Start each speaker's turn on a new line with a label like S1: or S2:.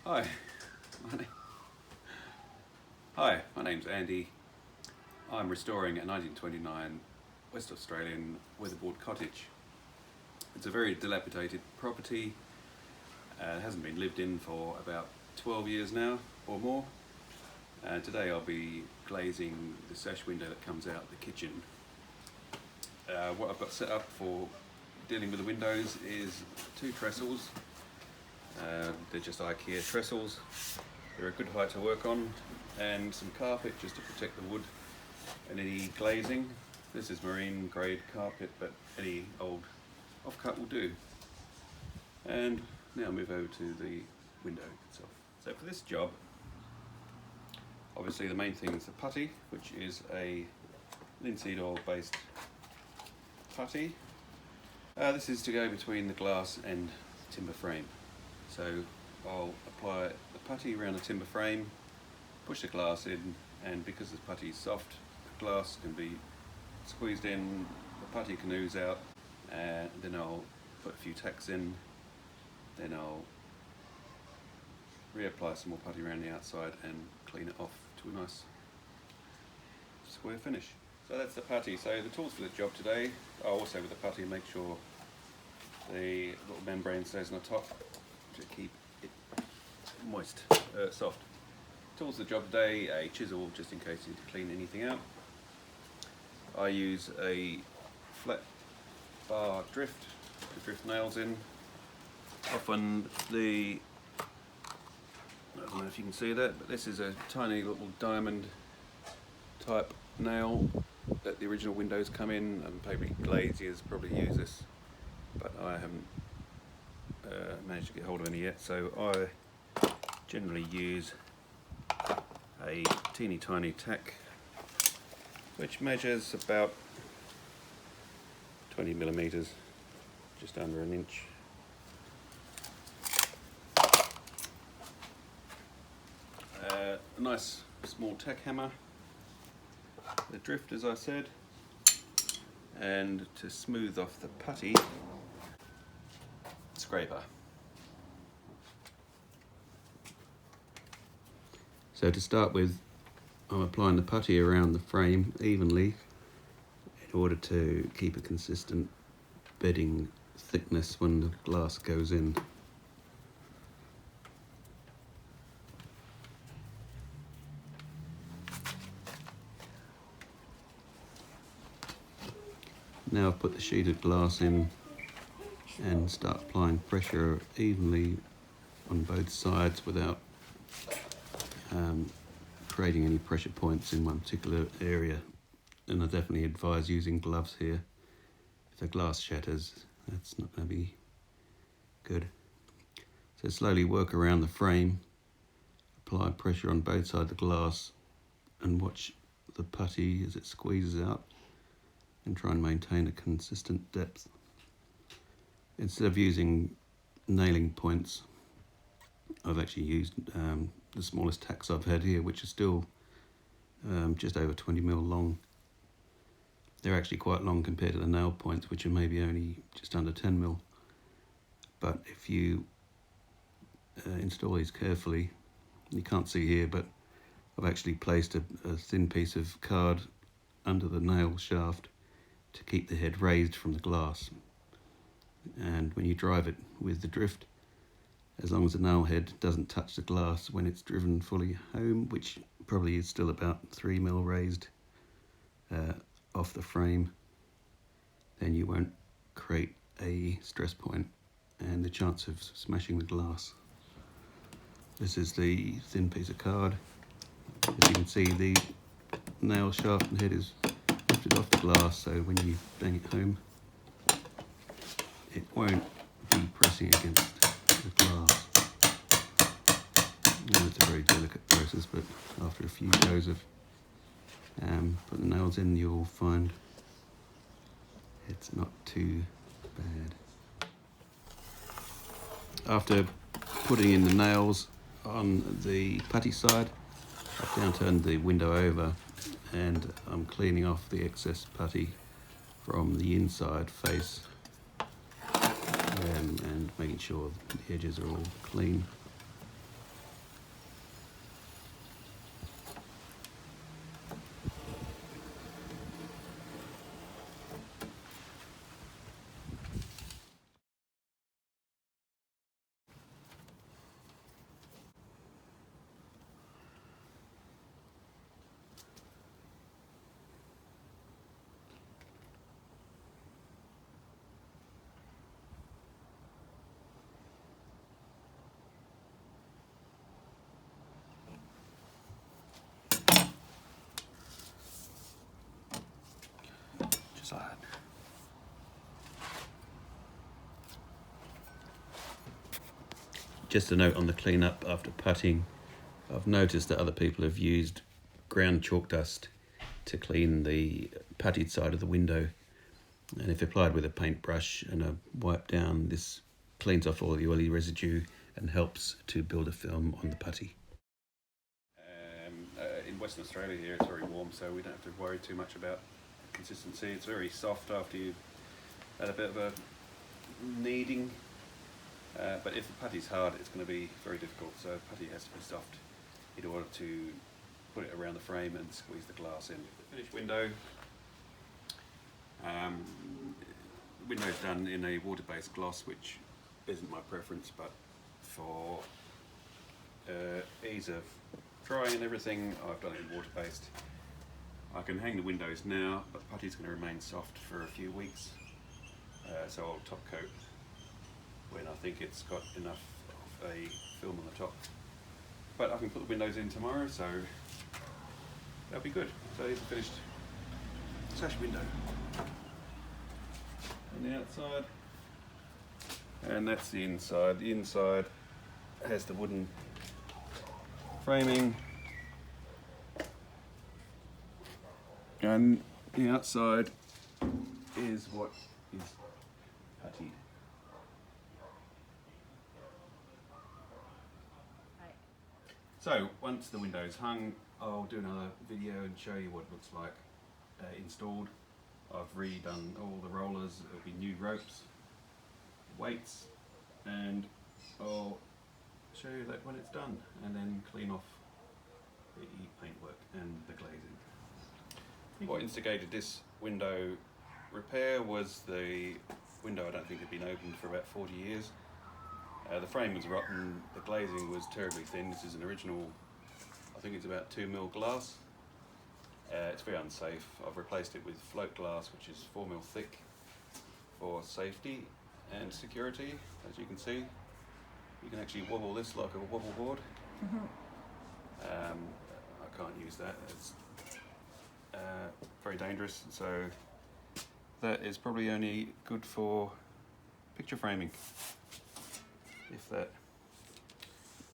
S1: Hi, Hi, my name's Andy. I'm restoring a 1929 West Australian weatherboard cottage. It's a very dilapidated property. It hasn't been lived in for about 12 years now or more. Today I'll be glazing the sash window that comes out the kitchen. What I've got set up for dealing with the windows is two trestles. They're just IKEA trestles. They're a good height to work on, and some carpet just to protect the wood and any glazing. This is marine grade carpet, but any old offcut will do. And now I'll move over to the window itself. So for this job, obviously the main thing is the putty, which is a linseed oil based putty. This is to go between the glass and timber frame. So I'll apply the putty around the timber frame, push the glass in, and because the putty is soft, the glass can be squeezed in, the putty can ooze out, and then I'll put a few tacks in, then I'll reapply some more putty around the outside and clean it off to a nice square finish. So that's the putty. So the tools for the job today are also with the putty, make sure the little membrane stays on the top to keep it moist, soft. Tools for the job today: a chisel just in case you need to clean anything out. I use a flat bar drift to drift nails in. Often I don't know if you can see that, but this is a tiny little diamond type nail that the original windows come in, and maybe glaziers probably use this, but I haven't managed to get hold of any yet. So I generally use a teeny tiny tack which measures about 20 millimeters, just under an inch. A nice small tack hammer, the drift as I said, and to smooth off the putty, scraper. So to start with, I'm applying the putty around the frame evenly in order to keep a consistent bedding thickness when the glass goes in. Now I've put the sheet of glass in and start applying pressure evenly on both sides without creating any pressure points in one particular area. And I definitely advise using gloves here. If the glass shatters, that's not going to be good. So slowly work around the frame, apply pressure on both sides of the glass, and watch the putty as it squeezes out, and try and maintain a consistent depth. Instead of using nailing points, I've actually used the smallest tacks I've had here, which are still just over 20 mil long. They're actually quite long compared to the nail points, which are maybe only just under 10 mil. But if you install these carefully, you can't see here, but I've actually placed a thin piece of card under the nail shaft to keep the head raised from the glass. And when you drive it with the drift, as long as the nail head doesn't touch the glass when it's driven fully home, which probably is still about 3 mil raised off the frame, then you won't create a stress point and the chance of smashing the glass. This is the thin piece of card. As you can see, the nail shaft and head is lifted off the glass, so when you bang it home, it won't be pressing against the glass. It's a very delicate process, but after a few goes of putting the nails in, you'll find it's not too bad. After putting in the nails on the putty side, I've downturned the window over and I'm cleaning off the excess putty from the inside face and making sure the edges are all clean. just a note on the cleanup after putting. I've noticed that other people have used ground chalk dust to clean the puttied side of the window, and if applied with a paintbrush and a wipe down, this cleans off all the oily residue and helps to build a film on the putty. In Western Australia here it's very warm, so we don't have to worry too much about consistency. It's very soft after you've had a bit of a kneading, but if the putty's hard it's going to be very difficult, so putty has to be soft in order to put it around the frame and squeeze the glass in. The finished window, the window's done in a water-based gloss, which isn't my preference, but for ease of drying and everything, I've done it in water-based. I can hang the windows now, but putty's going to remain soft for a few weeks, so I'll top coat when I think it's got enough of a film on the top. But I can put the windows in tomorrow, so that'll be good. So here's the finished sash window on the outside, and that's the inside. The inside has the wooden framing, and the outside is what is puttied. So once the window's hung, I'll do another video and show you what it looks like installed. I've redone all the rollers, there'll be new ropes, weights, and I'll show you that when it's done, and then clean off the paintwork and the glazing. What instigated this window repair was the window I don't think had been opened for about 40 years. The frame was rotten, the glazing was terribly thin. This is an original, I think it's about 2mm glass. It's very unsafe. I've replaced it with float glass, which is 4mm thick for safety and security. As you can see, you can actually wobble this like a wobble board. I can't use that, it's very dangerous, so that is probably only good for picture framing, if that.